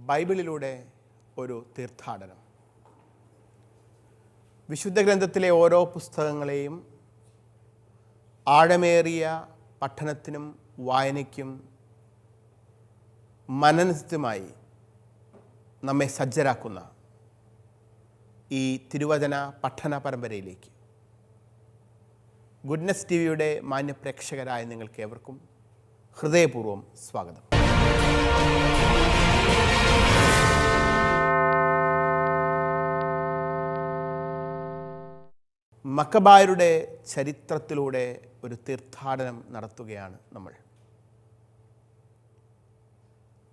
ബൈബിളിലൂടെ ഒരു തീർത്ഥാടനം. വിശുദ്ധ ഗ്രന്ഥത്തിലെ ഓരോ പുസ്തകങ്ങളെയും ആഴമേറിയ പഠനത്തിനും വായനയ്ക്കും മനനത്തിനുമായി നമ്മെ സജ്ജരാക്കുന്ന ഈ തിരുവചന പഠന പരമ്പരയിലേക്ക് ഗുഡ്നസ് ടി വിയുടെ മാന്യപ്രേക്ഷകരായ നിങ്ങൾക്കേവർക്കും ഹൃദയപൂർവ്വം സ്വാഗതം. മക്കബായരുടെ ചരിത്രത്തിലൂടെ ഒരു തീർത്ഥാടനം നടത്തുകയാണ് നമ്മൾ.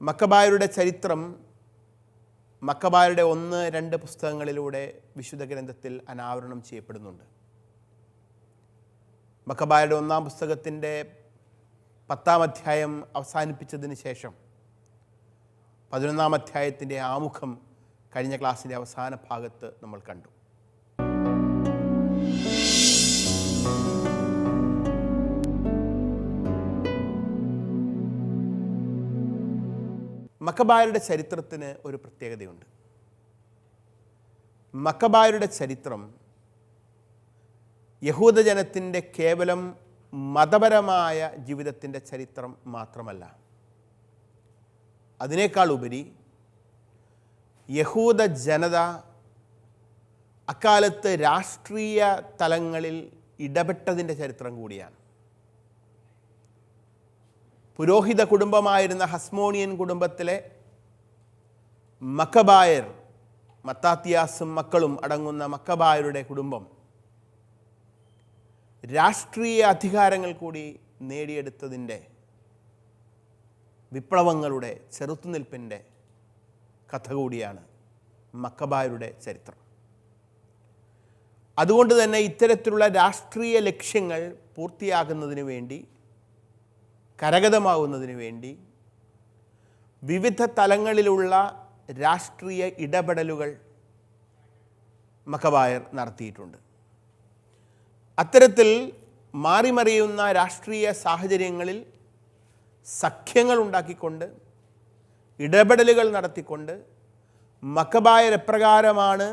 മക്കബായരുടെ ചരിത്രം മക്കബായരുടെ 1-2 പുസ്തകങ്ങളിലൂടെ വിശുദ്ധ ഗ്രന്ഥത്തിൽ അനാവരണം ചെയ്യപ്പെടുന്നുണ്ട്. മക്കബായരുടെ 1-ാം പുസ്തകത്തിൻ്റെ 10-ാം അധ്യായം അവസാനിപ്പിച്ചതിന് ശേഷം 11-ാം അധ്യായത്തിൻ്റെ ആമുഖം കഴിഞ്ഞ ക്ലാസ്സിൻ്റെ അവസാന ഭാഗത്ത് നമ്മൾ കണ്ടു. മക്കബായരുടെ ചരിത്രത്തിന് ഒരു പ്രത്യേകതയുണ്ട്. മക്കബായരുടെ ചരിത്രം യഹൂദജനത്തിൻ്റെ കേവലം മതപരമായ ജീവിതത്തിൻ്റെ ചരിത്രം മാത്രമല്ല, അതിനേക്കാൾ ഉപരി യഹൂദ ജനത അക്കാലത്ത് രാഷ്ട്രീയ തലങ്ങളിൽ ഇടപെട്ടതിൻ്റെ ചരിത്രം കൂടിയാണ്. പുരോഹിത കുടുംബമായിരുന്ന ഹസ്മോണിയൻ കുടുംബത്തിലെ മക്കബായർ, മത്താത്തിയാസും മക്കളും അടങ്ങുന്ന മക്കബായരുടെ കുടുംബം രാഷ്ട്രീയ അധികാരങ്ങൾ കൂടി നേടിയെടുത്തതിൻ്റെ, വിപ്ലവങ്ങളുടെ ചെറുത്തുനിൽപ്പിൻ്റെ കഥ കൂടിയാണ് മക്കബായരുടെ ചരിത്രം. അതുകൊണ്ട് തന്നെ ഇത്തരത്തിലുള്ള രാഷ്ട്രീയ ലക്ഷ്യങ്ങൾ പൂർത്തിയാകുന്നതിന് വേണ്ടി, കരഗതമാകുന്നതിന് വേണ്ടി വിവിധ തലങ്ങളിലുള്ള രാഷ്ട്രീയ ഇടപെടലുകൾ മക്കബായർ നടത്തിയിട്ടുണ്ട്. അത്തരത്തിൽ മാറിമറിയുന്ന രാഷ്ട്രീയ സാഹചര്യങ്ങളിൽ സഖ്യങ്ങൾ ഉണ്ടാക്കിക്കൊണ്ട്, ഇടപെടലുകൾ നടത്തിക്കൊണ്ട് മക്കബായർ എപ്രകാരമാണ്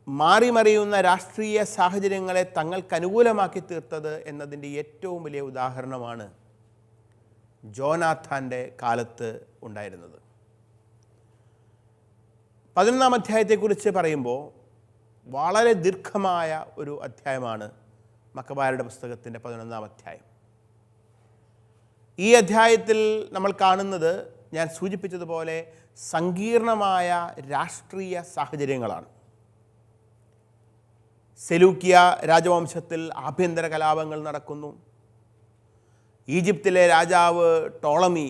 മാറിമറിയുന്ന രാഷ്ട്രീയ സാഹചര്യങ്ങളെ തങ്ങൾക്കനുകൂലമാക്കി തീർത്തത് എന്നതിൻ്റെ ഏറ്റവും വലിയ ഉദാഹരണമാണ് ജോനാഥാൻ്റെ കാലത്ത് ഉണ്ടായിരുന്നത്. 11-ാം അധ്യായത്തെക്കുറിച്ച് പറയുമ്പോൾ വളരെ ദീർഘമായ ഒരു അധ്യായമാണ് മക്കബായരുടെ പുസ്തകത്തിൻ്റെ 11-ാം അധ്യായം. ഈ അധ്യായത്തിൽ നമ്മൾ കാണുന്നത്, ഞാൻ സൂചിപ്പിച്ചതുപോലെ, സങ്കീർണമായ രാഷ്ട്രീയ സാഹചര്യങ്ങളാണ്. സെലൂക്കിയ രാജവംശത്തിൽ ആഭ്യന്തര കലാപങ്ങൾ നടക്കുന്നു. ഈജിപ്തിലെ രാജാവ് ടോളമി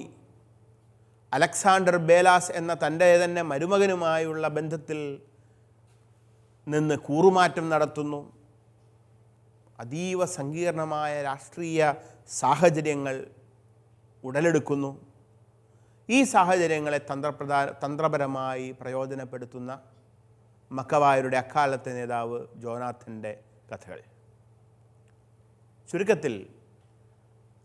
അലക്സാണ്ടർ ബേലാസ് എന്ന തൻ്റെ തന്നെ മരുമകനുമായുള്ള ബന്ധത്തിൽ നിന്ന് കൂറുമാറ്റം നടത്തുന്നു. അതീവ സങ്കീർണമായ രാഷ്ട്രീയ സാഹചര്യങ്ങൾ ഉടലെടുക്കുന്നു. ഈ സാഹചര്യങ്ങളെ തന്ത്രപരമായി പ്രയോജനപ്പെടുത്തുന്ന മക്കബായരുടെ അക്കാലത്തെ നേതാവ് ജോനാഥൻ്റെ കഥകൾ. ചുരുക്കത്തിൽ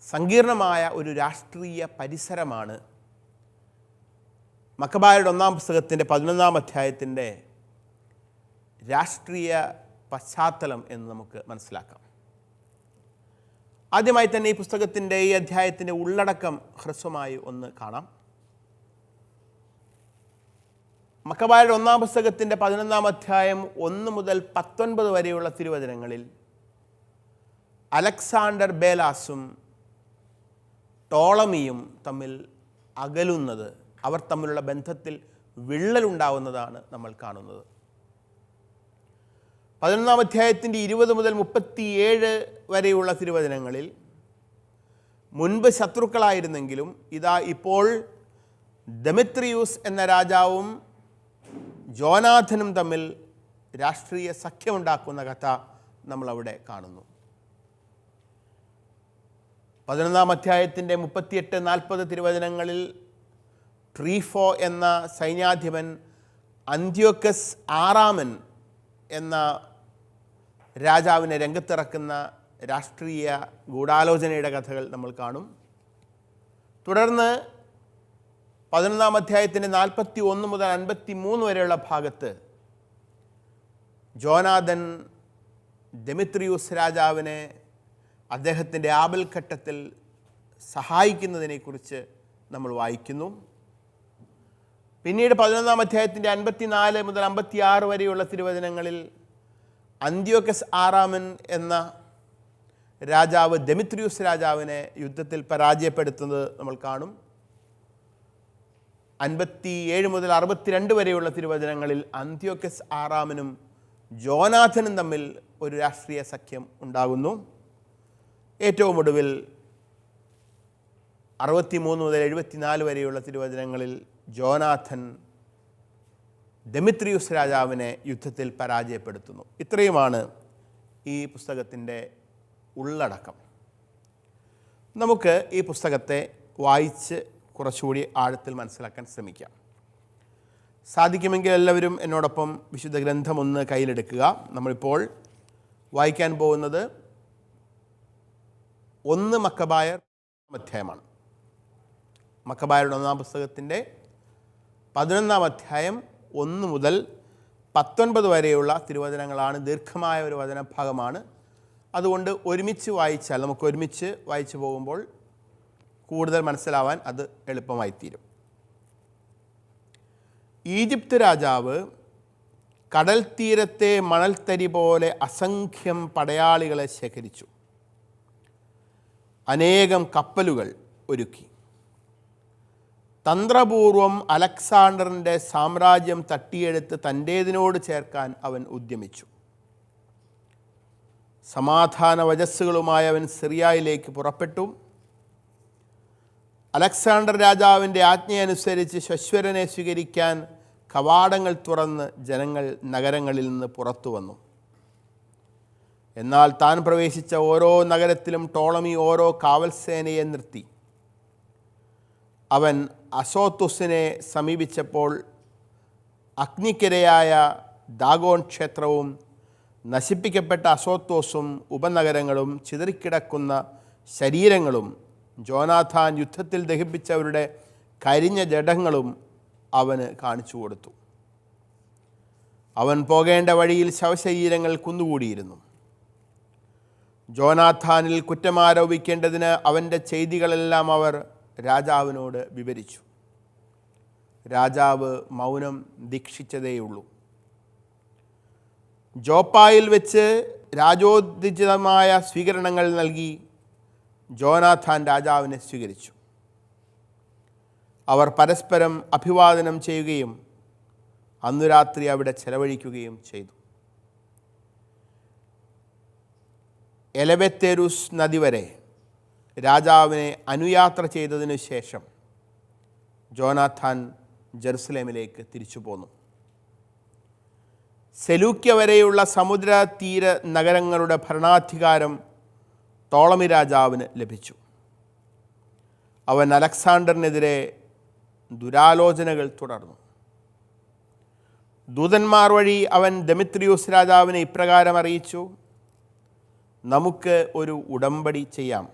സങ്കീർണമായ ഒരു രാഷ്ട്രീയ പരിസരമാണ് മക്കബായരുടെ 1-ാം പുസ്തകത്തിൻ്റെ 11-ാം അധ്യായത്തിൻ്റെ രാഷ്ട്രീയ പശ്ചാത്തലം എന്ന് നമുക്ക് മനസ്സിലാക്കാം. ആദ്യമായി തന്നെ ഈ പുസ്തകത്തിൻ്റെ, ഈ അധ്യായത്തിൻ്റെ ഉള്ളടക്കം ഹ്രസ്വമായി ഒന്ന് കാണാം. മക്കബായരുടെ 1-ാം പുസ്തകത്തിൻ്റെ 11-ാം അധ്യായം 1 മുതൽ 19 വരെയുള്ള തിരുവചനങ്ങളിൽ അലക്സാണ്ടർ ബേലാസും ടോളമിയും തമ്മിൽ അകലുന്നത്, അവർ തമ്മിലുള്ള ബന്ധത്തിൽ വിള്ളലുണ്ടാവുന്നതാണ് നമ്മൾ കാണുന്നത്. 11-ാം അധ്യായത്തിൻ്റെ 20 മുതൽ 37 വരെയുള്ള തിരുവചനങ്ങളിൽ മുൻപ് ശത്രുക്കളായിരുന്നെങ്കിലും ഇതാ ഇപ്പോൾ ദെമിത്രിയൂസ് എന്ന രാജാവും ജോനാഥനും തമ്മിൽ രാഷ്ട്രീയ സഖ്യമുണ്ടാക്കുന്ന കഥ നമ്മളവിടെ കാണുന്നു. 11-ാം അധ്യായത്തിൻ്റെ 38-40 തിരുവചനങ്ങളിൽ ട്രീഫോ എന്ന സൈന്യാധിപൻ അന്ത്യോക്കസ് ആറാമൻ എന്ന രാജാവിനെ രംഗത്തിറക്കുന്ന രാഷ്ട്രീയ ഗൂഢാലോചനയുടെ കഥകൾ നമ്മൾ കാണും. തുടർന്ന് 11-ാം അധ്യായത്തിൻ്റെ 41 മുതൽ 53 വരെയുള്ള ഭാഗത്ത് ജോനാഥൻ ദെമിത്രിയൂസ് രാജാവിനെ അദ്ദേഹത്തിൻ്റെ ആപൽഘട്ടത്തിൽ സഹായിക്കുന്നതിനെക്കുറിച്ച് നമ്മൾ വായിക്കുന്നു. പിന്നീട് 11-ാം അധ്യായത്തിൻ്റെ 54 മുതൽ 56 വരെയുള്ള തിരുവചനങ്ങളിൽ അന്ത്യോക്കസ് ആറാമൻ എന്ന രാജാവ് ദെമിത്രിയൂസ് രാജാവിനെ യുദ്ധത്തിൽ പരാജയപ്പെടുത്തുന്നത് നമ്മൾ കാണും. 57 മുതൽ 62 വരെയുള്ള തിരുവചനങ്ങളിൽ അന്ത്യോക്കസ് ആറാമനും ജോനാഥനും തമ്മിൽ ഒരു രാഷ്ട്രീയ സഖ്യം ഉണ്ടാകുന്നു. ഏറ്റവും ഒടുവിൽ 63 മുതൽ 74 വരെയുള്ള തിരുവചനങ്ങളിൽ ജോനാഥൻ ദെമിത്രിയൂസ് രാജാവിനെ യുദ്ധത്തിൽ പരാജയപ്പെടുത്തുന്നു. ഇത്രയുമാണ് ഈ പുസ്തകത്തിൻ്റെ ഉള്ളടക്കം. നമുക്ക് ഈ പുസ്തകത്തെ വായിച്ച് കുറച്ചുകൂടി ആഴത്തിൽ മനസ്സിലാക്കാൻ ശ്രമിക്കാം. സാധിക്കുമെങ്കിൽ എല്ലാവരും എന്നോടൊപ്പം വിശുദ്ധ ഗ്രന്ഥം ഒന്ന് കയ്യിലെടുക്കുക. നമ്മളിപ്പോൾ വായിക്കാൻ പോകുന്നത് 1 മക്കബായർ അധ്യായമാണ്. മക്കബായരുടെ 1-ാം പുസ്തകത്തിൻ്റെ 11-ാം അധ്യായം 1 മുതൽ 19 വരെയുള്ള തിരുവചനങ്ങളാണ്. ദീർഘമായ ഒരു വചനഭാഗമാണ്. അതുകൊണ്ട് ഒരുമിച്ച് വായിച്ചാൽ നമുക്ക് ഒരുമിച്ച് വായിച്ചു പോകുമ്പോൾ കൂടുതൽ മനസ്സിലാവാൻ അത് എളുപ്പമായിത്തീരും. ഈജിപ്ത് രാജാവ് കടൽ തീരത്തെ മണൽത്തരി പോലെ അസംഖ്യം പടയാളികളെ ശേഖരിച്ചു. അനേകം കപ്പലുകൾ ഒരുക്കി. തന്ത്രപൂർവം അലക്സാണ്ടറിൻ്റെ സാമ്രാജ്യം തട്ടിയെടുത്ത് തൻ്റേതിനോട് ചേർക്കാൻ അവൻ ഉദ്യമിച്ചു. സമാധാന വചസ്സുകളുമായി അവൻ സിറിയയിലേക്ക് പുറപ്പെട്ടു. അലക്സാണ്ടർ രാജാവിൻ്റെ ആജ്ഞയനുസരിച്ച് ശശ്വരനെ സ്വീകരിക്കാൻ കവാടങ്ങൾ തുറന്ന് ജനങ്ങൾ നഗരങ്ങളിൽ നിന്ന് പുറത്തു വന്നു. എന്നാൽ താൻ പ്രവേശിച്ച ഓരോ നഗരത്തിലും ടോളമി ഓരോ കാവൽസേനയെ നിർത്തി. അവൻ അസോത്തുസിനെ സമീപിച്ചപ്പോൾ അഗ്നിക്കിരയായ ദാഗോൺ ക്ഷേത്രവും നശിപ്പിക്കപ്പെട്ട അസോത്തോസും ഉപനഗരങ്ങളും ചിതറിക്കിടക്കുന്ന ശരീരങ്ങളും ജോനാഥാൻ യുദ്ധത്തിൽ ദഹിപ്പിച്ചവരുടെ കരിഞ്ഞ ജഡങ്ങളും അവന് കാണിച്ചു കൊടുത്തു. അവൻ പോകേണ്ട വഴിയിൽ ശവശരീരങ്ങൾ കുന്നുകൂടിയിരുന്നു. ജോനാഥാനിൽ കുറ്റമാരോപിക്കേണ്ടതിന് അവൻ്റെ ചെയ്തികളെല്ലാം അവർ രാജാവിനോട് വിവരിച്ചു. രാജാവ് മൗനം ദീക്ഷിച്ചതേയുള്ളൂ. ജോപ്പായിൽ വെച്ച് രാജോദ്ധിതമായ സ്വീകരണങ്ങൾ നൽകി ജോനാഥാൻ രാജാവിനെ സ്വീകരിച്ചു. അവർ പരസ്പരം അഭിവാദനം ചെയ്യുകയും അന്നു രാത്രി അവിടെ ചെലവഴിക്കുകയും ചെയ്തു. എലബെത്തേരുസ് നദി വരെ രാജാവിനെ അനുയാത്ര ചെയ്തതിനു ശേഷം ജോനാഥാൻ ജെറുസലേമിലേക്ക് തിരിച്ചു പോന്നു. സെലൂക്യ വരെയുള്ള സമുദ്ര തീര നഗരങ്ങളുടെ ഭരണാധികാരം ടോളമി രാജാവിന് ലഭിച്ചു. അവൻ അലക്സാണ്ടറിനെതിരെ ദുരാലോചനകൾ തുടർന്നു. ദൂതന്മാർ വഴി അവൻ ദെമിത്രിയൂസ് രാജാവിനെ ഇപ്രകാരം അറിയിച്ചു: നമുക്ക് ഒരു ഉടമ്പടി ചെയ്യാം.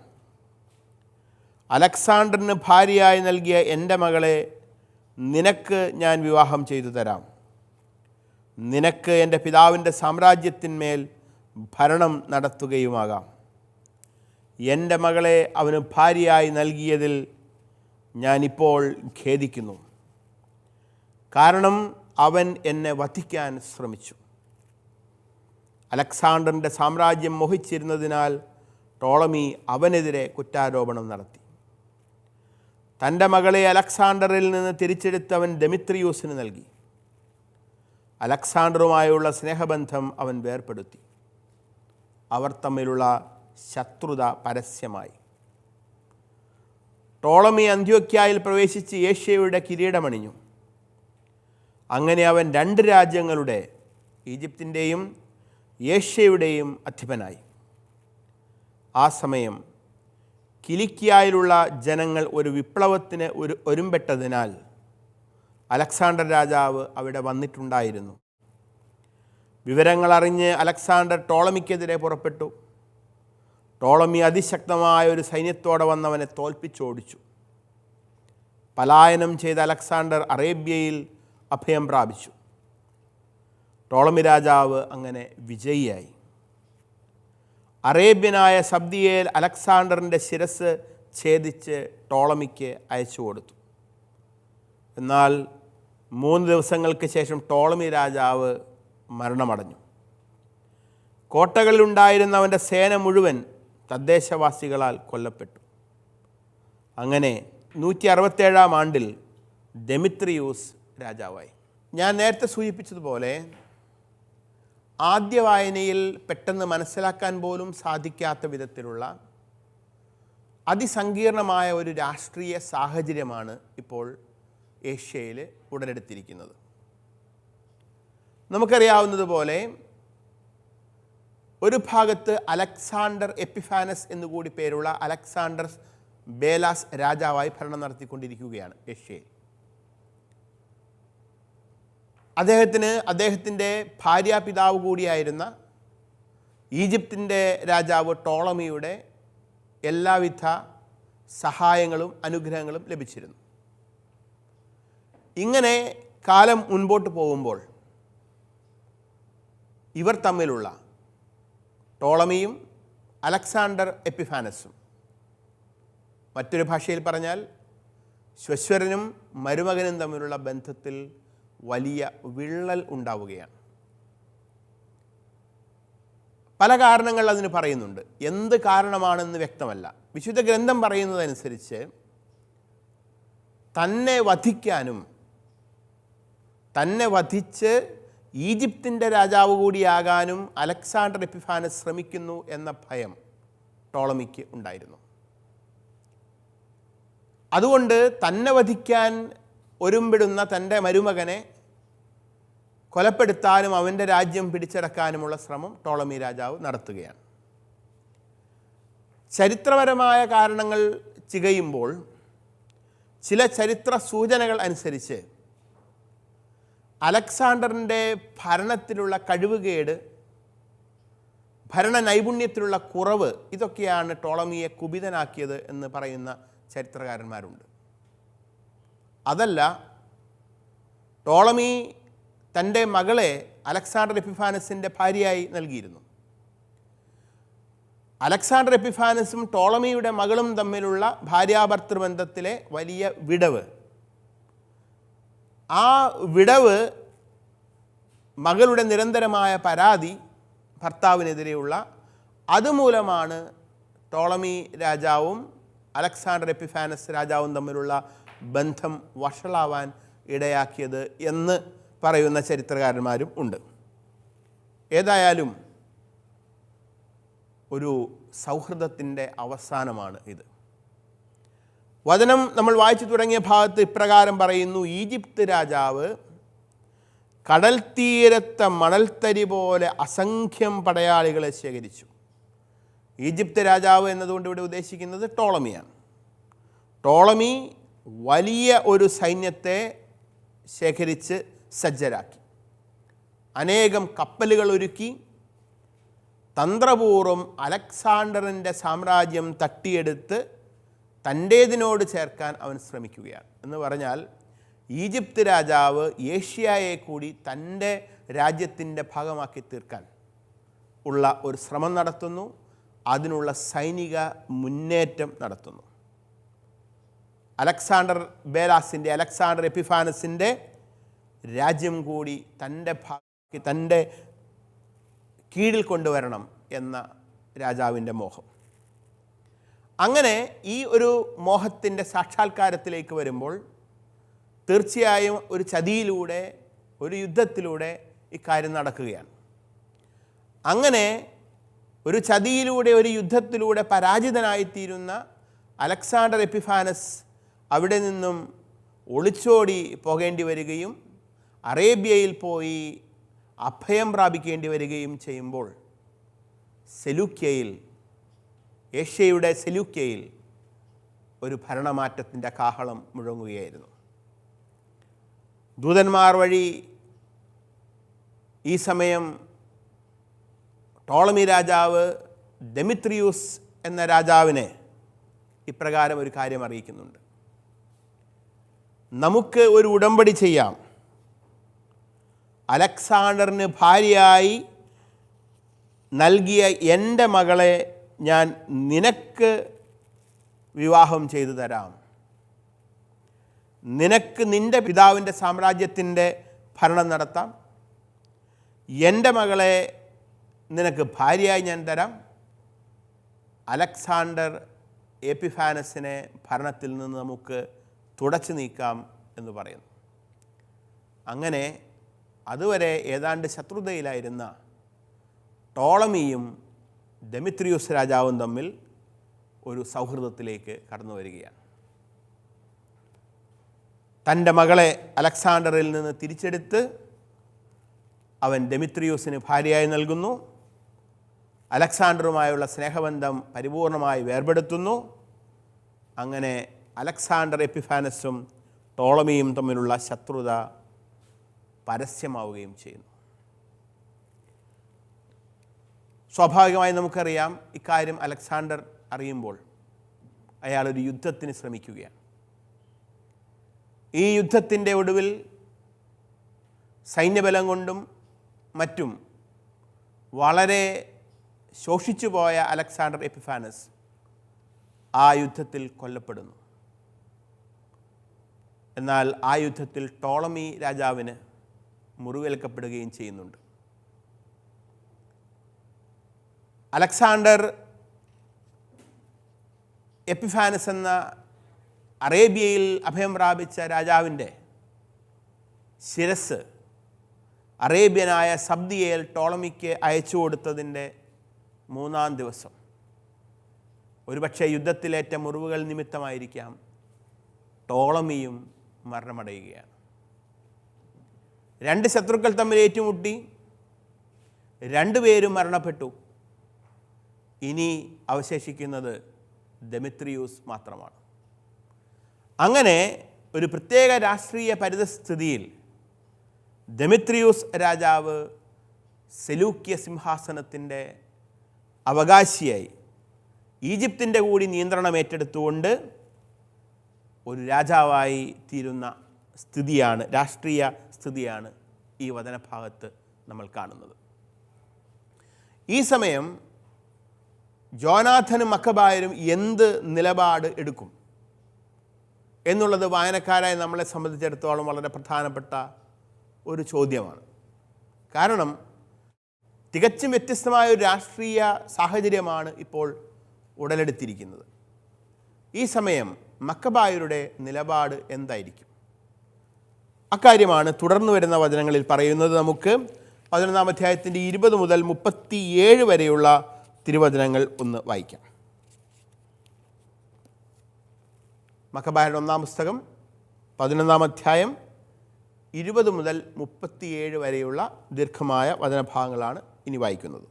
അലക്സാണ്ടറിന് ഭാര്യയായി നൽകിയ എൻ്റെ മകളെ നിനക്ക് ഞാൻ വിവാഹം ചെയ്തു തരാം. നിനക്ക് എൻ്റെ പിതാവിൻ്റെ സാമ്രാജ്യത്തിന്മേൽ ഭരണം നടത്തുകയുമാകാം. എൻ്റെ മകളെ അവന് ഭാര്യയായി നൽകിയതിൽ ഞാനിപ്പോൾ ഖേദിക്കുന്നു. കാരണം അവൻ എന്നെ വധിക്കാൻ ശ്രമിച്ചു. അലക്സാണ്ടറിൻ്റെ സാമ്രാജ്യം മോഹിച്ചിരുന്നതിനാൽ ടോളമി അവനെതിരെ കുറ്റാരോപണം നടത്തി. തൻ്റെ മകളെ അലക്സാണ്ടറിൽ നിന്ന് തിരിച്ചെടുത്ത് അവൻ ദെമിത്രിയൂസിന് നൽകി. അലക്സാണ്ടറുമായുള്ള സ്നേഹബന്ധം അവൻ വേർപെടുത്തി. അവർ തമ്മിലുള്ള ശത്രുത പരസ്യമായി. ടോളമി അന്ത്യോക്യായിൽ പ്രവേശിച്ച് ഏഷ്യയുടെ കിരീടമണിഞ്ഞു. അങ്ങനെ അവൻ 2 രാജ്യങ്ങളുടെ, ഈജിപ്തിൻ്റെയും ഏഷ്യയുടെയും അധിപനായി. ആ സമയം കിലിക്കിയായിലുള്ള ജനങ്ങൾ ഒരു വിപ്ലവത്തിന് ഒരുമ്പെട്ടതിനാൽ അലക്സാണ്ടർ രാജാവ് അവിടെ വന്നിട്ടുണ്ടായിരുന്നു. വിവരങ്ങൾ അറിഞ്ഞ് അലക്സാണ്ടർ ടോളമിക്കെതിരെ പുറപ്പെട്ടു. ടോളമി അതിശക്തമായ ഒരു സൈന്യത്തോടെ വന്നവനെ തോൽപ്പിച്ചോടിച്ചു. പലായനം ചെയ്ത അലക്സാണ്ടർ അറേബ്യയിൽ അഭയം പ്രാപിച്ചു. ടോളമി രാജാവ് അങ്ങനെ വിജയിയായി. അറേബ്യനായ സബ്ദിയേൽ അലക്സാണ്ടറിൻ്റെ ശിരസ് ഛേദിച്ച് ടോളമിക്ക് അയച്ചു കൊടുത്തു. എന്നാൽ 3 ദിവസങ്ങൾക്ക് ശേഷം ടോളമി രാജാവ് മരണമടഞ്ഞു. കോട്ടകളിലുണ്ടായിരുന്ന അവൻ്റെ സേന മുഴുവൻ തദ്ദേശവാസികളാൽ കൊല്ലപ്പെട്ടു. അങ്ങനെ 167 ആണ്ടിൽ ഡെമിത്രിയൂസ് രാജാവായി. ഞാൻ നേരത്തെ സൂചിപ്പിച്ചതുപോലെ ആദ്യ വായനയിൽ പെട്ടെന്ന് മനസ്സിലാക്കാൻ പോലും സാധിക്കാത്ത വിധത്തിലുള്ള അതിസങ്കീർണമായ ഒരു രാഷ്ട്രീയ സാഹചര്യമാണ് ഇപ്പോൾ ഏഷ്യയിൽ ഉടലെടുത്തിരിക്കുന്നത്. നമുക്കറിയാവുന്നതുപോലെ ഒരു ഭാഗത്ത് അലക്സാണ്ടർ എപ്പിഫാനസ് എന്നുകൂടി പേരുള്ള അലക്സാണ്ടർ ബേലാസ് രാജാവായി ഭരണം നടത്തിക്കൊണ്ടിരിക്കുകയാണ് ഏഷ്യയിൽ. അദ്ദേഹത്തിൻ്റെ ഭാര്യാപിതാവ് കൂടിയായിരുന്ന ഈജിപ്തിൻ്റെ രാജാവ് ടോളമിയുടെ എല്ലാവിധ സഹായങ്ങളും അനുഗ്രഹങ്ങളും ലഭിച്ചിരുന്നു. ഇങ്ങനെ കാലം മുൻപോട്ട് പോകുമ്പോൾ ഇവർ തമ്മിലുള്ള ടോളമിയും അലക്സാണ്ടർ എപ്പിഫാനസും, മറ്റൊരു ഭാഷയിൽ പറഞ്ഞാൽ ശ്വശ്വരനും മരുമകനും തമ്മിലുള്ള ബന്ധത്തിൽ വലിയ വിള്ളൽ ഉണ്ടാവുകയാണ്. പല കാരണങ്ങൾ അതിന് പറയുന്നുണ്ട്. എന്ത് കാരണമാണെന്ന് വ്യക്തമല്ല. വിശുദ്ധ ഗ്രന്ഥം പറയുന്നതനുസരിച്ച് തന്നെ വധിക്കാനും തന്നെ വധിച്ച് ഈജിപ്തിൻ്റെ രാജാവ് കൂടിയാകാനും അലക്സാണ്ടർ എപ്പിഫാനസ് ശ്രമിക്കുന്നു എന്ന ഭയം ടോളമിക്ക് ഉണ്ടായിരുന്നു. അതുകൊണ്ട് തന്നെ വധിക്കാൻ ഒരുമ്പിടുന്ന തൻ്റെ മരുമകനെ കൊലപ്പെടുത്താനും അവൻ്റെ രാജ്യം പിടിച്ചടക്കാനുമുള്ള ശ്രമം ടോളമി രാജാവ് നടത്തുകയാണ്. ചരിത്രപരമായ കാരണങ്ങൾ ചികയുമ്പോൾ ചില ചരിത്ര സൂചനകൾ അനുസരിച്ച് അലക്സാണ്ടറിൻ്റെ ഭരണത്തിലുള്ള കഴിവുകേട്, ഭരണ നൈപുണ്യത്തിലുള്ള കുറവ്, ഇതൊക്കെയാണ് ടോളമിയെ കുപിതനാക്കിയത് എന്ന് പറയുന്ന ചരിത്രകാരന്മാരുണ്ട്. അതല്ല, ടോളമി തൻ്റെ മകളെ അലക്സാണ്ടർ എപ്പിഫാനസിൻ്റെ ഭാര്യയായി നൽകിയിരുന്നു. അലക്സാണ്ടർ എപ്പിഫാനസും ടോളമിയുടെ മകളും തമ്മിലുള്ള ഭാര്യാഭർത്തൃബന്ധത്തിലെ വലിയ വിടവ്, ആ വിടവ്, മകളുടെ നിരന്തരമായ പരാതി ഭർത്താവിനെതിരെയുള്ള, അതുമൂലമാണ് ടോളമി രാജാവും അലക്സാണ്ടർ എപ്പിഫാനസ് രാജാവും തമ്മിലുള്ള ബന്ധം വഷളാവാൻ ഇടയാക്കിയത് എന്ന് പറയുന്ന ചരിത്രകാരന്മാരും ഉണ്ട്. ഏതായാലും ഒരു സൗഹൃദത്തിൻ്റെ അവസാനമാണ് ഇത്. വചനം നമ്മൾ വായിച്ചു തുടങ്ങിയ ഭാഗത്ത് ഇപ്രകാരം പറയുന്നു: ഈജിപ്ത് രാജാവ് കടൽ തീരത്തെ മണൽത്തരി പോലെ അസംഖ്യം പടയാളികളെ ശേഖരിച്ചു. ഈജിപ്ത് രാജാവ് എന്നതുകൊണ്ട് ഇവിടെ ഉദ്ദേശിക്കുന്നത് ടോളമിയാണ്. ടോളമി വലിയ ഒരു സൈന്യത്തെ ശേഖരിച്ച് സജ്ജരാക്കി, അനേകം കപ്പലുകൾ ഒരുക്കി, തന്ത്രപൂർവ്വം അലക്സാണ്ടറിൻ്റെ സാമ്രാജ്യം തട്ടിയെടുത്ത് തൻ്റേതിനോട് ചേർക്കാൻ അവൻ ശ്രമിക്കുകയാണ്. എന്ന് പറഞ്ഞാൽ ഈജിപ്ത് രാജാവ് ഏഷ്യയെ കൂടി തൻ്റെ രാജ്യത്തിൻ്റെ ഭാഗമാക്കി തീർക്കാൻ ഉള്ള ഒരു ശ്രമം നടത്തുന്നു, അതിനുള്ള സൈനിക മുന്നേറ്റം നടത്തുന്നു. അലക്സാണ്ടർ ബേലാസിൻ്റെ, അലക്സാണ്ടർ എപ്പിഫാനസിൻ്റെ രാജ്യം കൂടി തൻ്റെ കീഴിൽ കൊണ്ടുവരണം എന്ന രാജാവിൻ്റെ മോഹം. അങ്ങനെ ഈ ഒരു മോഹത്തിൻ്റെ സാക്ഷാത്കാരത്തിലേക്ക് വരുമ്പോൾ തീർച്ചയായും ഒരു ചതിയിലൂടെ, ഒരു യുദ്ധത്തിലൂടെ ഇക്കാര്യം നടക്കുകയാണ്. അങ്ങനെ ഒരു ചതിയിലൂടെ, ഒരു യുദ്ധത്തിലൂടെ പരാജിതനായിത്തീരുന്ന അലക്സാണ്ടർ എപ്പിഫാനസ് അവിടെ നിന്നും ഒളിച്ചോടി പോകേണ്ടി വരികയും അറേബ്യയിൽ പോയി അഭയം പ്രാപിക്കേണ്ടി വരികയും ചെയ്യുമ്പോൾ സെലൂക്യയിൽ, ഏഷ്യയുടെ സെലൂക്യയിൽ ഒരു ഭരണമാറ്റത്തിൻ്റെ കാഹളം മുഴങ്ങുകയായിരുന്നു. ദൂതന്മാർ വഴി ഈ സമയം ടോളമി രാജാവ് ഡെമിത്രിയൂസ് എന്ന രാജാവിനെ ഇപ്രകാരം ഒരു കാര്യം അറിയിക്കുന്നുണ്ട്: നമുക്ക് ഒരു ഉടമ്പടി ചെയ്യാം. അലക്സാണ്ടറിന് ഭാര്യയായി നൽകിയ എൻ്റെ മകളെ ഞാൻ നിനക്ക് വിവാഹം ചെയ്തു തരാം. നിനക്ക് നിൻ്റെ പിതാവിൻ്റെ സാമ്രാജ്യത്തിൻ്റെ ഭരണം നടത്താം. എൻ്റെ മകളെ നിനക്ക് ഭാര്യയായി ഞാൻ തരാം. അലക്സാണ്ടർ എപ്പിഫാനസിനെ ഭരണത്തിൽ നിന്ന് നമുക്ക് തുടച്ചു നീക്കാം എന്ന് പറയുന്നു. അങ്ങനെ അതുവരെ ഏതാണ്ട് ശത്രുതയിലായിരുന്ന ടോളമിയും ഡെമിത്രിയൂസ് രാജാവും തമ്മിൽ ഒരു സൗഹൃദത്തിലേക്ക് കടന്നു വരികയാണ്. തൻ്റെ മകളെ അലക്സാണ്ടറിൽ നിന്ന് തിരിച്ചെടുത്ത് അവൻ ഡെമിത്രിയൂസിന് ഭാര്യയായി നൽകുന്നു. അലക്സാണ്ടറുമായുള്ള സ്നേഹബന്ധം പരിപൂർണമായി വേർപെടുത്തുന്നു. അങ്ങനെ അലക്സാണ്ടർ എപ്പിഫാനസും ടോളമിയും തമ്മിലുള്ള ശത്രുത പരസ്യമാവുകയും ചെയ്യുന്നു. സ്വാഭാവികമായി നമുക്കറിയാം, ഇക്കാര്യം അലക്സാണ്ടർ അറിയുമ്പോൾ അയാളൊരു യുദ്ധത്തിന് ശ്രമിക്കുകയാണ്. ഈ യുദ്ധത്തിൻ്റെ ഒടുവിൽ സൈന്യബലം കൊണ്ടും മറ്റും വളരെ ശോഷിച്ചു പോയ അലക്സാണ്ടർ എപ്പിഫാനസ് ആ യുദ്ധത്തിൽ കൊല്ലപ്പെടുന്നു. എന്നാൽ ആ യുദ്ധത്തിൽ ടോളമി രാജാവിന് മുറിവേൽക്കപ്പെടുകയും ചെയ്യുന്നുണ്ട്. അലക്സാണ്ടർ എപ്പിഫാനസ് എന്ന അറേബ്യയിൽ അഭയം പ്രാപിച്ച രാജാവിൻ്റെ ശിരസ് അറേബ്യനായ സബ്ദിയേൽ ടോളമിക്ക് അയച്ചു കൊടുത്തതിൻ്റെ 3-ാം ദിവസം, ഒരുപക്ഷെ യുദ്ധത്തിലേറ്റ മുറിവുകൾ നിമിത്തമായിരിക്കാം, ടോളമിയും മരണമടയുകയാണ്. 2 ശത്രുക്കൾ തമ്മിൽ ഏറ്റുമുട്ടി, 2 പേരും മരണപ്പെട്ടു. ഇനി അവശേഷിക്കുന്നത് ഡെമിത്രിയൂസ് മാത്രമാണ്. അങ്ങനെ ഒരു പ്രത്യേക രാഷ്ട്രീയ പരിതസ്ഥിതിയിൽ ഡെമിത്രിയൂസ് രാജാവ് സെലൂക്യ സിംഹാസനത്തിൻ്റെ അവകാശിയായി ഈജിപ്തിൻ്റെ കൂടി നിയന്ത്രണം ഏറ്റെടുത്തുകൊണ്ട് ഒരു രാജാവായി തീരുന്ന സ്ഥിതിയാണ്, രാഷ്ട്രീയ സ്ഥിതിയാണ് ഈ വചനഭാഗത്ത് നമ്മൾ കാണുന്നത്. ഈ സമയം ജോനാഥനും മക്കബായരും എന്ത് നിലപാട് എടുക്കും എന്നുള്ളത് വായനക്കാരായി നമ്മളെ സംബന്ധിച്ചിടത്തോളം വളരെ പ്രധാനപ്പെട്ട ഒരു ചോദ്യമാണ്. കാരണം തികച്ചും വ്യത്യസ്തമായ ഒരു രാഷ്ട്രീയ സാഹചര്യമാണ് ഇപ്പോൾ ഉടലെടുത്തിരിക്കുന്നത്. ഈ സമയം മക്കബായരുടെ നിലപാട് എന്തായിരിക്കും? അക്കാര്യമാണ് തുടർന്ന് വരുന്ന വചനങ്ങളിൽ പറയുന്നത്. നമുക്ക് 11-ാം അധ്യായത്തിൻ്റെ 20 മുതൽ 37 വരെയുള്ള തിരുവചനങ്ങൾ ഒന്ന് വായിക്കാം. മക്കബായരുടെ 1-ാം പുസ്തകം 11-ാം അധ്യായം 20 മുതൽ 37 വരെയുള്ള ദീർഘമായ വചനഭാഗങ്ങളാണ് ഇനി വായിക്കുന്നത്.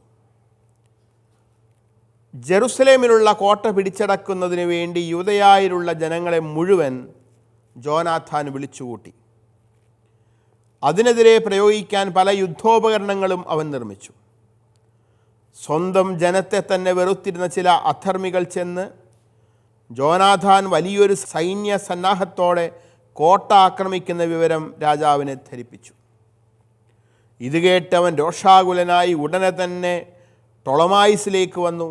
ജെറുസലേമിലുള്ള കോട്ട പിടിച്ചടക്കുന്നതിന് വേണ്ടി യൂദയായിലുള്ള ജനങ്ങളെ മുഴുവൻ ജോനാഥാൻ വിളിച്ചുകൂട്ടി. അതിനെതിരെ പ്രയോഗിക്കാൻ പല യുദ്ധോപകരണങ്ങളും അവൻ നിർമ്മിച്ചു. സ്വന്തം ജനത്തെ തന്നെ വെറുത്തിരുന്ന ചില അധർമ്മികൾ ചെന്ന് ജോനാഥാൻ വലിയൊരു സൈന്യ സന്നാഹത്തോടെ കോട്ട ആക്രമിക്കുന്ന വിവരം രാജാവിനെ ധരിപ്പിച്ചു. ഇത് കേട്ട് അവൻ രോഷാകുലനായി ഉടനെ തന്നെ ടൊളമായിസിലേക്ക് വന്നു.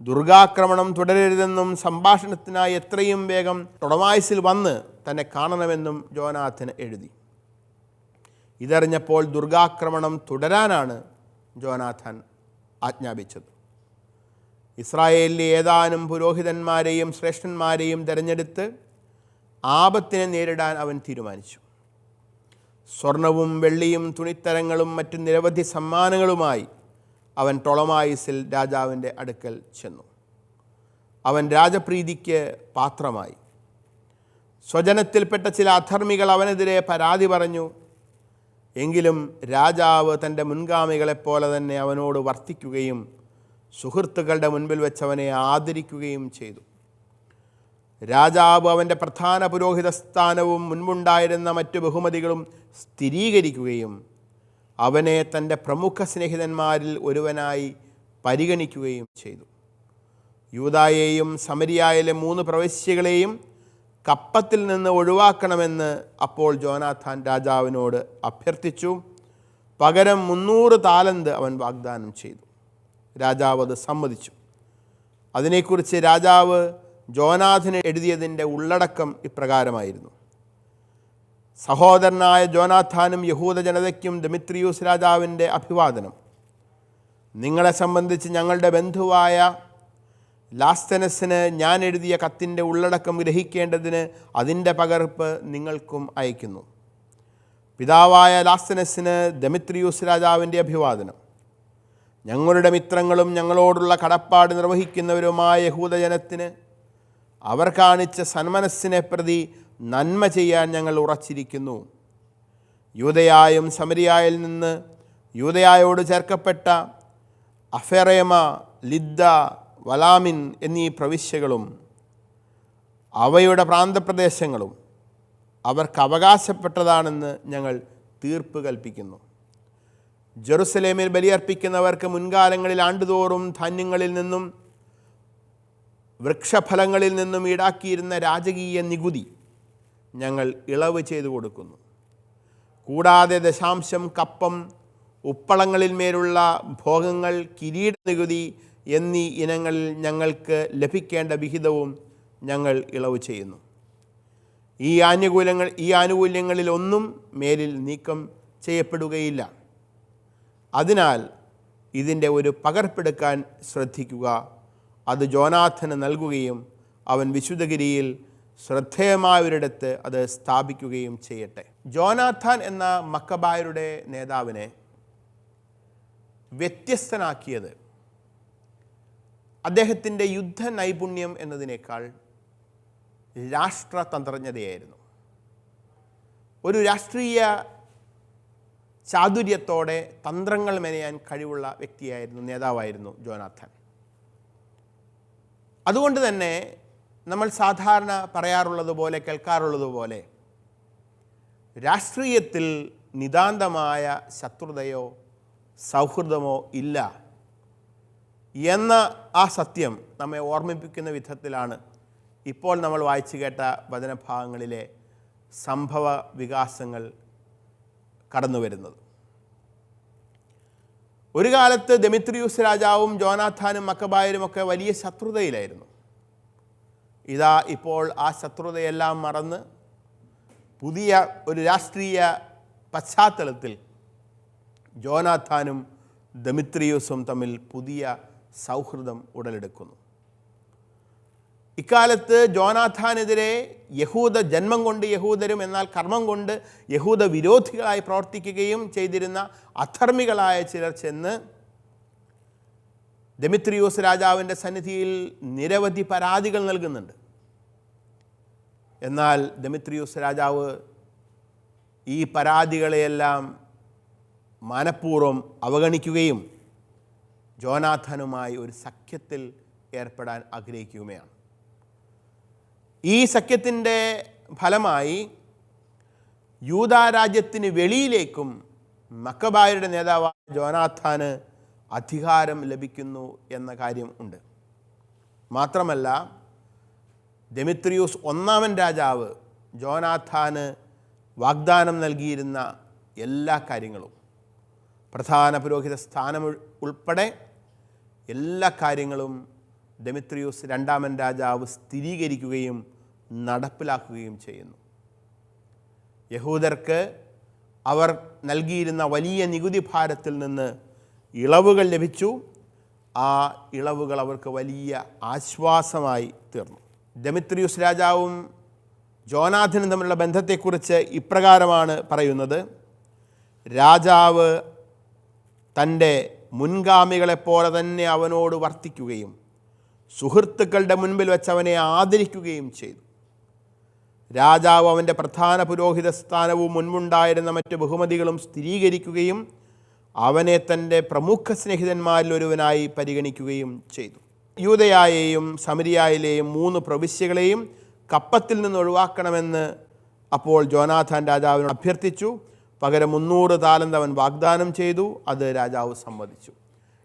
ദുർഗാക്രമണം തുടരരുതെന്നും സംഭാഷണത്തിനായി എത്രയും വേഗം ടൊളമായിസിൽ വന്ന് തന്നെ കാണണമെന്നും ജോനാഥന് എഴുതി. ഇതറിഞ്ഞപ്പോൾ ദുർഗാക്രമണം തുടരാനാണ് ജോനാഥൻ ആജ്ഞാപിച്ചത്. ഇസ്രായേലിലെ ഏതാനും പുരോഹിതന്മാരെയും ശ്രേഷ്ഠന്മാരെയും തിരഞ്ഞെടുത്ത് ആപത്തിനെ നേരിടാൻ അവൻ തീരുമാനിച്ചു. സ്വർണവും വെള്ളിയും തുണിത്തരങ്ങളും മറ്റു നിരവധി സമ്മാനങ്ങളുമായി അവൻ ടൊളമായിസിൽ രാജാവിൻ്റെ അടുക്കൽ ചെന്നു. അവൻ രാജപ്രീതിക്ക് പാത്രമായി. സ്വജനത്തിൽപ്പെട്ട ചില അധർമ്മികൾ അവനെതിരെ പരാതി പറഞ്ഞു. എങ്കിലും രാജാവ് തൻ്റെ മുൻഗാമികളെപ്പോലെ തന്നെ അവനോട് വർത്തിക്കുകയും സുഹൃത്തുക്കളുടെ മുൻപിൽ വെച്ചവനെ ആദരിക്കുകയും ചെയ്തു. രാജാവ് അവൻ്റെ പ്രധാന പുരോഹിത സ്ഥാനവും മുൻപുണ്ടായിരുന്ന മറ്റു ബഹുമതികളും സ്ഥിരീകരിക്കുകയും അവനെ തൻ്റെ പ്രമുഖ സ്നേഹിതന്മാരിൽ ഒരുവനായി പരിഗണിക്കുകയും ചെയ്തു. യൂദായെയും സമരിയായിലെ 3 പ്രവശ്യകളെയും കപ്പത്തിൽ നിന്ന് ഒഴിവാക്കണമെന്ന് അപ്പോൾ ജോനാഥാൻ രാജാവിനോട് അഭ്യർത്ഥിച്ചു. പകരം 300 താലന്ത് അവൻ വാഗ്ദാനം ചെയ്തു. രാജാവ് അത് സമ്മതിച്ചു. അതിനെക്കുറിച്ച് രാജാവ് ജോനാഥന് എഴുതിയതിൻ്റെ ഉള്ളടക്കം ഇപ്രകാരമായിരുന്നു: സഹോദരനായ ജോനാഥാനും യഹൂദ ജനതയ്ക്കും ദെമിത്രിയൂസ് രാജാവിൻ്റെ അഭിവാദനം. നിങ്ങളെ സംബന്ധിച്ച് ഞങ്ങളുടെ ബന്ധുവായ ലാസ്തനസിന് ഞാൻ എഴുതിയ കത്തിൻ്റെ ഉള്ളടക്കം ഗ്രഹിക്കേണ്ടതിന് അതിൻ്റെ പകർപ്പ് നിങ്ങൾക്കും അയക്കുന്നു. പിതാവായ ലാസ്തനസിന് ദെമിത്രിയൂസ് രാജാവിൻ്റെ അഭിവാദനം. ഞങ്ങളുടെ മിത്രങ്ങളും ഞങ്ങളോടുള്ള കടപ്പാട് നിർവഹിക്കുന്നവരുമായ യഹൂദജനത്തിന് അവർ കാണിച്ച സന്മനസ്സിനെ പ്രതി നന്മ ചെയ്യാൻ ഞങ്ങൾ ഉറച്ചിരിക്കുന്നു. യൂദയായും സമരിയായിൽ നിന്ന് യൂദയായോട് ചേർക്കപ്പെട്ട അഫെറേമ, ലിദ്ദ, വലാമിൻ എന്നീ പ്രവിശ്യകളും അവയുടെ പ്രാന്തപ്രദേശങ്ങളും അവർക്ക് അവകാശപ്പെട്ടതാണെന്ന് ഞങ്ങൾ തീർപ്പ് കൽപ്പിക്കുന്നു. ജെറുസലേമിൽ ബലിയർപ്പിക്കുന്നവർക്ക് മുൻകാലങ്ങളിൽ ആണ്ടുതോറും ധാന്യങ്ങളിൽ നിന്നും വൃക്ഷഫലങ്ങളിൽ നിന്നും ഈടാക്കിയിരുന്ന രാജകീയ നികുതി ഞങ്ങൾ ഇളവ് ചെയ്തു കൊടുക്കുന്നു. കൂടാതെ ദശാംശം, കപ്പം, ഉപ്പളങ്ങളിൽ മേലുള്ള ഭോഗങ്ങൾ, കിരീട നികുതി എന്നീ ഇനങ്ങളിൽ ഞങ്ങൾക്ക് ലഭിക്കേണ്ട വിഹിതവും ഞങ്ങൾ ഇളവ് ചെയ്യുന്നു. ഈ ആനുകൂല്യങ്ങളിലൊന്നും മേലിൽ നീക്കം ചെയ്യപ്പെടുകയില്ല. അതിനാൽ ഇതിൻ്റെ ഒരു പകർപ്പെടുക്കാൻ ശ്രദ്ധിക്കുക. അത് ജോനാഥന് നൽകുകയും അവൻ വിശുദ്ധഗിരിയിൽ ശ്രദ്ധേയമായവരിടത്ത് അത് സ്ഥാപിക്കുകയും ചെയ്യട്ടെ. ജോനാഥാൻ എന്ന മക്കബായരുടെ നേതാവിനെ വ്യത്യസ്തനാക്കിയത് അദ്ദേഹത്തിൻ്റെ യുദ്ധ നൈപുണ്യം എന്നതിനേക്കാൾ രാഷ്ട്രതന്ത്രജ്ഞതയായിരുന്നു. ഒരു രാഷ്ട്രീയ ചാതുര്യത്തോടെ തന്ത്രങ്ങൾ മെനയാൻ കഴിവുള്ള വ്യക്തിയായിരുന്നു, നേതാവായിരുന്നു ജോനാഥാൻ. അതുകൊണ്ട് തന്നെ നമ്മൾ സാധാരണ പറയാറുള്ളതുപോലെ, കേൾക്കാറുള്ളതുപോലെ രാഷ്ട്രീയത്തിൽ നിതാന്തമായ ശത്രുതയോ സൗഹൃദമോ ഇല്ല എന്ന ആ സത്യം നമ്മെ ഓർമ്മിപ്പിക്കുന്ന വിധത്തിലാണ് ഇപ്പോൾ നമ്മൾ വായിച്ചു കേട്ട വചനഭാഗങ്ങളിലെ സംഭവ വികാസങ്ങൾ കടന്നു വരുന്നത്. ഒരു കാലത്ത് ദെമിത്രിയൂസ് രാജാവും ജോനാഥാനും മക്കബായരുമൊക്കെ വലിയ ശത്രുതയിലായിരുന്നു. ഇതാ ഇപ്പോൾ ആ ശത്രുതയെല്ലാം മറന്ന് പുതിയ ഒരു രാഷ്ട്രീയ പശ്ചാത്തലത്തിൽ ജോനാഥാനും ദെമിത്രിയൂസും തമ്മിൽ പുതിയ സൗഹൃദം ഉടലെടുക്കുന്നു. ഇക്കാലത്ത് ജോനാഥാനെതിരെ യഹൂദ ജന്മം കൊണ്ട് യഹൂദരും എന്നാൽ കർമ്മം കൊണ്ട് യഹൂദ വിരോധികളായി പ്രവർത്തിക്കുകയും ചെയ്തിരുന്ന അധർമ്മികളായ ചിലർ ചെന്ന് ദെമിത്രിയൂസ് രാജാവിൻ്റെ സന്നിധിയിൽ നിരവധി പരാതികൾ നൽകുന്നുണ്ട്. എന്നാൽ ദെമിത്രിയൂസ് രാജാവ് ഈ പരാതികളെയെല്ലാം മനഃപൂർവ്വം അവഗണിക്കുകയും ജോനാഥാനുമായി ഒരു സഖ്യത്തിൽ ഏർപ്പെടാൻ ആഗ്രഹിക്കുകയാണ്. ഈ സഖ്യത്തിൻ്റെ ഫലമായി യൂദാരാജ്യത്തിന് വെളിയിലേക്കും മക്കബായരുടെ നേതാവായ ജോനാഥാന് അധികാരം ലഭിക്കുന്നു എന്ന കാര്യം ഉണ്ട്. മാത്രമല്ല, ദെമിത്രിയൂസ് ഒന്നാമൻ രാജാവ് ജോനാഥാന് വാഗ്ദാനം നൽകിയിരുന്ന എല്ലാ കാര്യങ്ങളും, പ്രധാന പുരോഹിത സ്ഥാനം ഉൾപ്പെടെ എല്ലാ കാര്യങ്ങളും ദെമിത്രിയൂസ് രണ്ടാമൻ രാജാവ് സ്ഥിരീകരിക്കുകയും നടപ്പിലാക്കുകയും ചെയ്യുന്നു. യഹൂദർക്ക് അവർ നൽകിയിരുന്ന വലിയ നികുതി ഭാരത്തിൽ നിന്ന് ഇളവുകൾ ലഭിച്ചു. ആ ഇളവുകൾ അവർക്ക് വലിയ ആശ്വാസമായി തീർന്നു. ദെമിത്രിയൂസ് രാജാവും ജോനാഥനും തമ്മിലുള്ള ബന്ധത്തെക്കുറിച്ച് ഇപ്രകാരമാണ് പറയുന്നത്: രാജാവ് തൻ്റെ മുൻഗാമികളെപ്പോലെ തന്നെ അവനോട് വർത്തിക്കുകയും സുഹൃത്തുക്കളുടെ മുൻപിൽ വെച്ച് അവനെ ആദരിക്കുകയും ചെയ്തു. രാജാവ് അവൻ്റെ പ്രധാന പുരോഹിത സ്ഥാനവും മുൻപുണ്ടായിരുന്ന മറ്റ് ബഹുമതികളും സ്ഥിരീകരിക്കുകയും അവനെ തൻ്റെ പ്രമുഖ സ്നേഹിതന്മാരിൽ ഒരുവനായി പരിഗണിക്കുകയും ചെയ്തു. യൂദയായെയും സമരിയായിലെയും 3 പ്രവിശ്യകളെയും കപ്പത്തിൽ നിന്ന് ഒഴിവാക്കണമെന്ന് അപ്പോൾ ജോനാഥാൻ രാജാവിനോട് അഭ്യർത്ഥിച്ചു. പകരം 300 താലന്ത് അവൻ വാഗ്ദാനം ചെയ്തു. അത് രാജാവ് സമ്മതിച്ചു.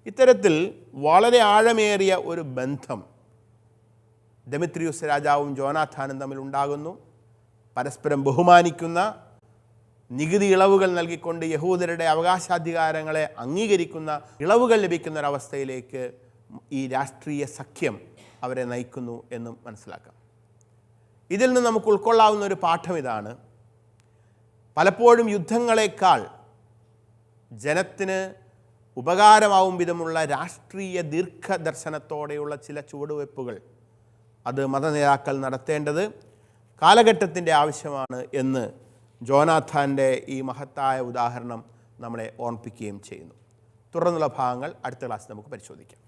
ഇത്തരത്തിൽ വളരെ ആഴമേറിയ ഒരു ബന്ധം ദെമിത്രിയൂസ് രാജാവും ജോനാഥാനും തമ്മിൽ ഉണ്ടാകുന്നു. പരസ്പരം ബഹുമാനിക്കുന്ന, നികുതി ഇളവുകൾ നൽകിക്കൊണ്ട് യഹൂദരുടെ അവകാശാധികാരങ്ങളെ അംഗീകരിക്കുന്ന, ഇളവുകൾ ലഭിക്കുന്ന ഒരവസ്ഥയിലേക്ക് ഈ രാഷ്ട്രീയ സഖ്യം അവരെ നയിക്കുന്നു എന്നും മനസ്സിലാക്കാം. ഇതിൽ നിന്ന് നമുക്ക് ഉൾക്കൊള്ളാവുന്ന ഒരു പാഠം ഇതാണ്: പലപ്പോഴും യുദ്ധങ്ങളെക്കാൾ ജനത്തിന് ഉപകാരമാവും വിധമുള്ള രാഷ്ട്രീയ ദീർഘദർശനത്തോടെയുള്ള ചില ചുവടുവയ്പ്പുകൾ അത് മതനേതാക്കൾ നടത്തേണ്ടത് കാലഘട്ടത്തിൻ്റെ ആവശ്യമാണ് എന്ന് ജോനാഥാൻ്റെ ഈ മഹത്തായ ഉദാഹരണം നമ്മളെ ഓർമ്മിപ്പിക്കുകയും ചെയ്യുന്നു. തുടർന്നുള്ള ഭാഗങ്ങൾ അടുത്ത ക്ലാസ്സിൽ നമുക്ക് പരിശോധിക്കാം.